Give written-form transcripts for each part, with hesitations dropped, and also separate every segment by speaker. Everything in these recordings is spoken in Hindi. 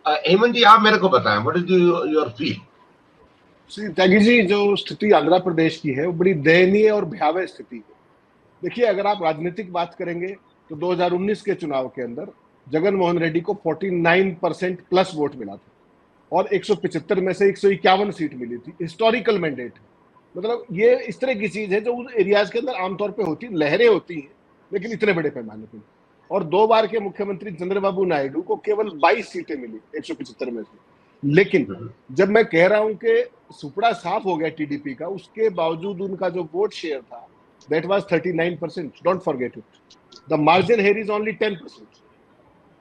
Speaker 1: हेमंत जी, आप मेरे को बताएं, what is your feel?
Speaker 2: Tyagi ji, जो स्थिति आंध्र प्रदेश की है वो बड़ी दयनीय और भयावह स्थिति है। देखिए, अगर आप राजनीतिक बात करेंगे तो 2019 के चुनाव के अंदर जगन मोहन रेड्डी को 49% प्लस वोट मिला था और 175 में से 151 सीट मिली थी। हिस्टोरिकल मैंडेट है। मतलब ये इस तरह की चीज है जो उस एरियाज के अंदर आमतौर पे होती, लहरें होती हैं लेकिन इतने बड़े पैमाने पर। और 2 बार के मुख्यमंत्री चंद्रबाबू नायडू को केवल 22 सीटें मिली 175 में से। लेकिन जब मैं कह रहा हूं कि सुपड़ा साफ हो गया टीडीपी का, उसके बावजूद उनका जो वोट शेयर था that was 39%। Don't forget it. The margin here is only 10%।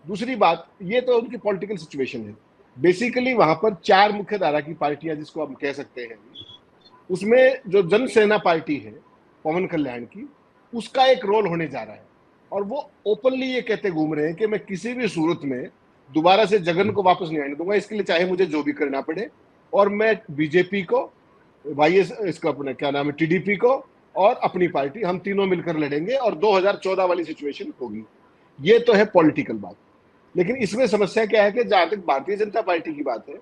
Speaker 2: दूसरी बात, ये तो उनकी पॉलिटिकल सिचुएशन है। बेसिकली वहां पर 4 मुख्य धारा की पार्टियां जिसको हम कह सकते हैं, उसमें जो जन सेना पार्टी है पवन कल्याण की, उसका एक रोल होने जा रहा है। और वो ओपनली ये कहते घूम रहे हैं कि मैं किसी भी सूरत में दोबारा से जगन को वापस नहीं आने दूंगा, इसके लिए चाहे मुझे जो भी करना पड़े। और मैं बीजेपी को, वाईएस इसका अपने क्या नाम है, टीडीपी को और अपनी पार्टी, हम तीनों मिलकर लड़ेंगे और 2014 वाली सिचुएशन होगी। ये तो है पॉलिटिकल बात। लेकिन इसमें समस्या क्या है कि जहां तक भारतीय जनता पार्टी की बात है,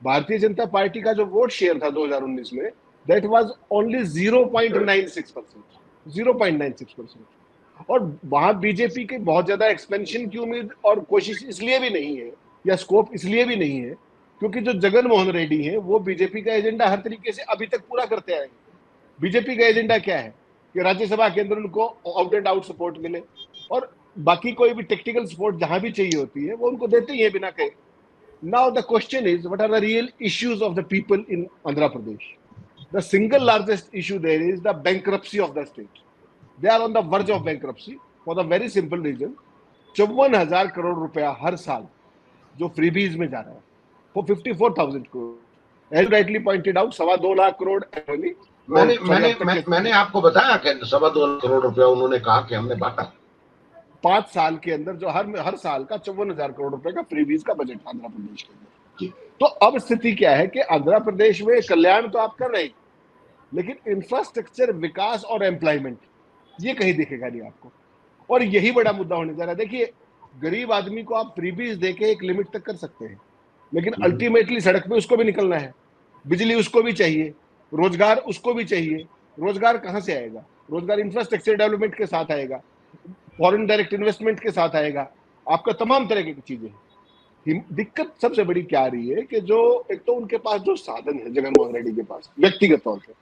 Speaker 2: भारतीय जनता पार्टी का जो वोट शेयर था 2019 में, दैट वाज ओनली 0.96%। 0.96%। और वहां बीजेपी के बहुत ज्यादा एक्सपेंशन की उम्मीद और कोशिश इसलिए भी नहीं है, या स्कोप इसलिए भी नहीं है, क्योंकि जो जगन मोहन रेड्डी है वो बीजेपी का एजेंडा हर तरीके से अभी तक पूरा करते आए हैं। बीजेपी का एजेंडा क्या है कि राज्यसभा के अंदर उनको आउट एंड आउट सपोर्ट मिले, और बाकी कोई भी टेक्निकल सपोर्ट जहां भी चाहिए होती है वो उनको देते ही है बिना कहे। Now the question is, what are the real issues of the people in Andhra Pradesh? The single largest issue there is the bankruptcy of the state. They are on the verge of bankruptcy for the very simple reason, 54,000 crore रुपया हर साल जो फ्रीबीज में जा रहा है, for 54,000 crore. As rightly pointed out, 2.25 lakh crore annually.
Speaker 1: मैंने आपको बताया कि 2.25 करोड़ रुपया उन्होंने कहा कि हमने बांटा।
Speaker 2: 5 साल के अंदर जो हर साल का 54,000 करोड़ रुपए का फ्रीबीज का बजट आंध्र प्रदेश के अंदर। तो अब स्थिति क्या है कि आंध्र प्रदेश में कल्याण तो आप कर रहे हैं, लेकिन इंफ्रास्ट्रक्चर, विकास और एम्प्लॉयमेंट, ये कहीं दिखेगा नहीं आपको। और यही बड़ा मुद्दा होने जा रहा है। देखिए, गरीब आदमी को आप फ्रीबीज देके एक लिमिट तक कर सकते हैं, लेकिन अल्टीमेटली सड़क पे उसको भी निकलना है, बिजली उसको भी चाहिए, रोजगार उसको भी चाहिए। रोजगार कहां से आएगा? रोजगार इंफ्रास्ट्रक्चर डेवलपमेंट के साथ आएगा, फॉरेन डायरेक्ट इन्वेस्टमेंट के साथ आएगा, आपका तमाम तरह की चीजें हैं। दिक्कत सबसे बड़ी क्या आ रही है कि जो एक तो उनके पास जो साधन है जगन मोहन रेड्डी के पास, व्यक्तिगत तौर पर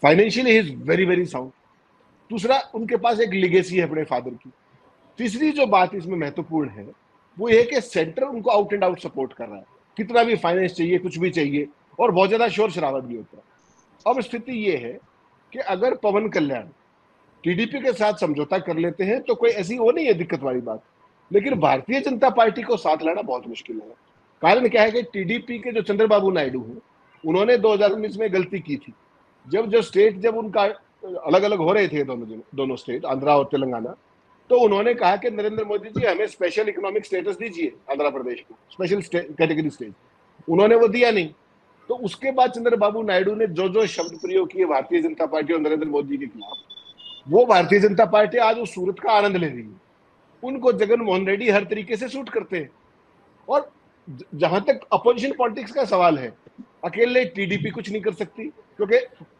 Speaker 2: financially he is very very sound. दूसरा, उनके पास एक लिगेसी है अपने फादर की। तीसरी जो बात इसमें महत्वपूर्ण है वो ये कि सेंटर उनको आउट एंड आउट सपोर्ट कर रहा है, कितना भी फाइनेंस चाहिए, कुछ भी चाहिए, और बहुत ज्यादा शोर शराबा भी होता है। अब स्थिति ये है कि अगर पवन कल्याण टीडीपी के साथ समझौता कर लेते हैं तो कोई ऐसी वो नहीं है दिक्कत वाली बात, लेकिन भारतीय जनता पार्टी को साथ लाना बहुत मुश्किल है। कारण क्या है कि टीडीपी के जो चंद्रबाबू नायडू हैं, उन्होंने 2019 में गलती की थी। जब उनका अलग अलग हो रहे थे दोनों स्टेट, आंध्रा और तेलंगाना, तो उन्होंने कहा कि नरेंद्र मोदी जी, हमें स्पेशल इकोनॉमिक स्टेटस दीजिए आंध्र प्रदेश को, स्पेशल कैटेगरी स्टेट। उन्होंने वो दिया नहीं। तो उसके बाद चंद्रबाबू नायडू ने जो शब्द प्रयोग किए भारतीय जनता पार्टी और नरेंद्र मोदी के खिलाफ, वो भारतीय जनता पार्टी आज उस सूरत का आनंद ले रही है। उनको जगन मोहन रेड्डी हर तरीके से सूट करते हैं। और जहां तक अपोजिशन पॉलिटिक्स का सवाल है, अकेले टीडीपी कुछ नहीं कर सकती, क्योंकि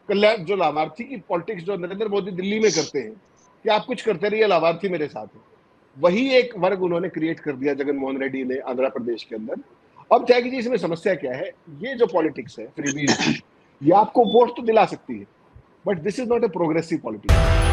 Speaker 2: कल्याण जो लाभार्थी की पॉलिटिक्स जो नरेंद्र मोदी दिल्ली में करते हैं कि आप कुछ करते रहिए, लाभार्थी मेरे साथ है, वही एक वर्ग उन्होंने क्रिएट कर दिया जगन मोहन रेड्डी ने आंध्र प्रदेश के अंदर। अब त्यागी जी, इसमें समस्या क्या है? ये जो पॉलिटिक्स है फ्रीबीज, ये आपको वोट तो दिला सकती है, but this is not a progressive politics.